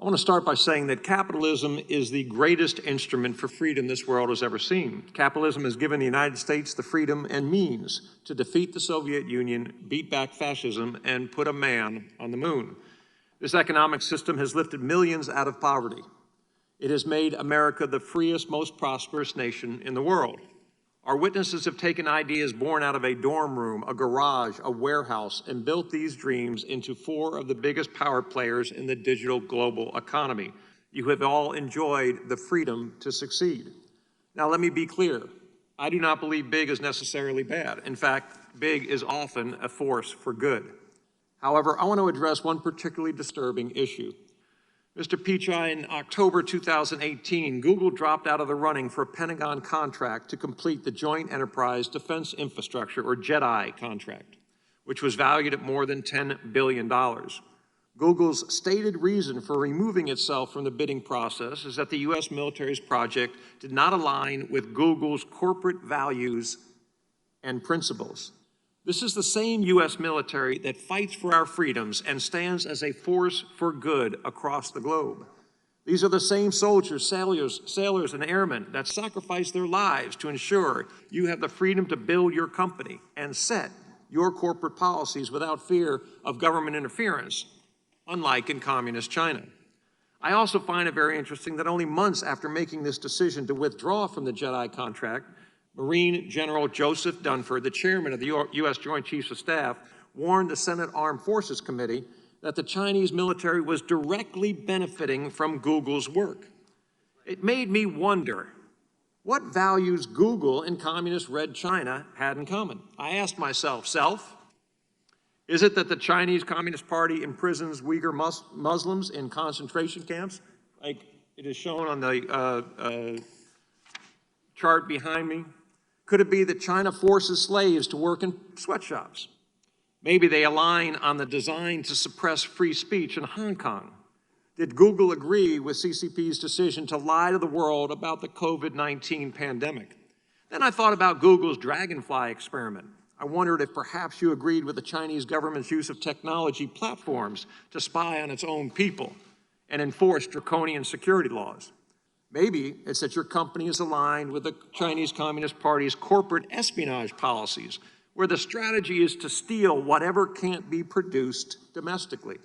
I want to start by saying that capitalism is the greatest instrument for freedom this world has ever seen. Capitalism has given the United States the freedom and means to defeat the Soviet Union, beat back fascism, and put a man on the moon. This economic system has lifted millions out of poverty. It has made America the freest, most prosperous nation in the world. Our witnesses have taken ideas born out of a dorm room, a garage, a warehouse, and built these dreams into four of the biggest power players in the digital global economy. You have all enjoyed the freedom to succeed. Now, let me be clear. I do not believe big is necessarily bad. In fact, big is often a force for good. However, I want to address one particularly disturbing issue. Mr. Pichai, in October 2018, Google dropped out of the running for a Pentagon contract to complete the Joint Enterprise Defense Infrastructure, or JEDI contract, which was valued at more than $10 billion. Google's stated reason for removing itself from the bidding process is that the U.S. military's project did not align with Google's corporate values and principles. This is the same U.S. military that fights for our freedoms and stands as a force for good across the globe. These are the same soldiers, sailors, and airmen that sacrifice their lives to ensure you have the freedom to build your company and set your corporate policies without fear of government interference, unlike in communist China. I also find it very interesting that only months after making this decision to withdraw from the JEDI contract, Marine General Joseph Dunford, the chairman of the U.S. Joint Chiefs of Staff, warned the Senate Armed Forces Committee that the Chinese military was directly benefiting from Google's work. It made me wonder what values Google and communist Red China had in common. I asked myself, is it that the Chinese Communist Party imprisons Uyghur Muslims in concentration camps, like it is shown on the chart behind me? Could it be that China forces slaves to work in sweatshops? Maybe they align on the design to suppress free speech in Hong Kong. Did Google agree with CCP's decision to lie to the world about the COVID-19 pandemic? Then I thought about Google's Dragonfly experiment. I wondered if perhaps you agreed with the Chinese government's use of technology platforms to spy on its own people and enforce draconian security laws. Maybe it's that your company is aligned with the Chinese Communist Party's corporate espionage policies, where the strategy is to steal whatever can't be produced domestically.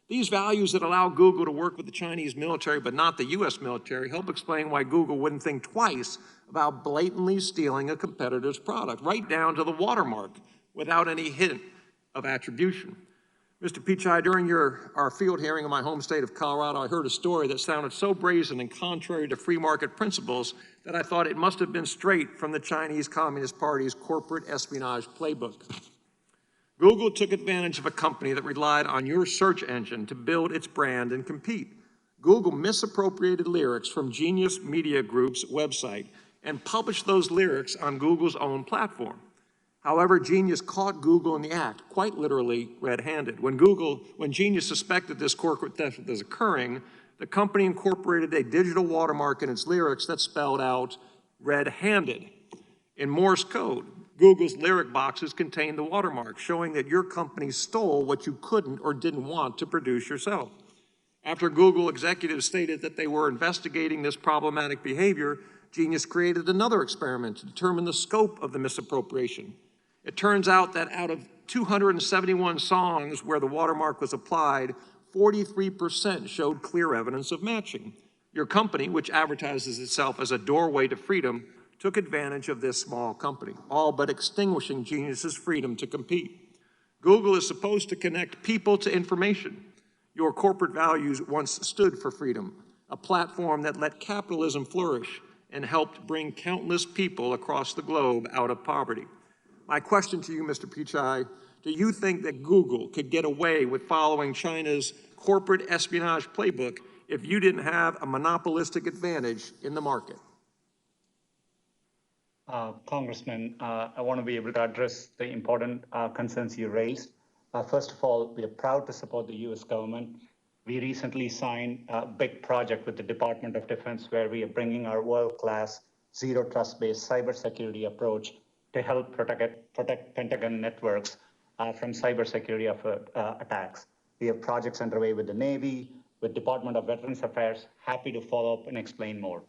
These values that allow Google to work with the Chinese military but not the U.S. military help explain why Google wouldn't think twice about blatantly stealing a competitor's product, right down to the watermark, without any hint of attribution. Mr. Pichai, during our field hearing in my home state of Colorado, I heard a story that sounded so brazen and contrary to free market principles that I thought it must have been straight from the Chinese Communist Party's corporate espionage playbook. Google took advantage of a company that relied on your search engine to build its brand and compete. Google misappropriated lyrics from Genius Media Group's website and published those lyrics on Google's own platform. However, Genius caught Google in the act, quite literally red-handed. When Genius suspected this corporate theft was occurring, the company incorporated a digital watermark in its lyrics that spelled out red-handed. In Morse code, Google's lyric boxes contained the watermark, showing that your company stole what you couldn't or didn't want to produce yourself. After Google executives stated that they were investigating this problematic behavior, Genius created another experiment to determine the scope of the misappropriation. It turns out that out of 271 songs where the watermark was applied, 43% showed clear evidence of matching. Your company, which advertises itself as a doorway to freedom, took advantage of this small company, all but extinguishing Genius's freedom to compete. Google is supposed to connect people to information. Your corporate values once stood for freedom, a platform that let capitalism flourish and helped bring countless people across the globe out of poverty. My question to you, Mr. Pichai, do you think that Google could get away with following China's corporate espionage playbook if you didn't have a monopolistic advantage in the market? Congressman, I want to be able to address the important concerns you raised. First of all, we are proud to support the U.S. government. We recently signed a big project with the Department of Defense where we are bringing our world-class zero trust-based cybersecurity approach to help protect Pentagon networks from cybersecurity attacks. We have projects underway with the Navy, With Department of Veterans Affairs, happy to follow up and explain more.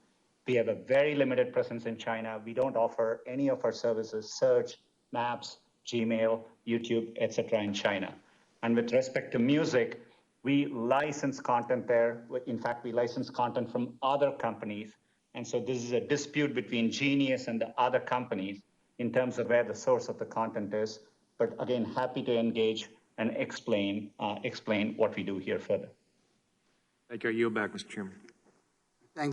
We have a very limited presence in China. We don't offer any of our services, search, maps, Gmail, YouTube, etc. in China. And with respect to music, we license content there. In fact, we license content from other companies. And so this is a dispute between Genius and the other companies in terms of where the source of the content is. But again, happy to engage and explain what we do here further. Thank you. I yield back, Mr. Chairman.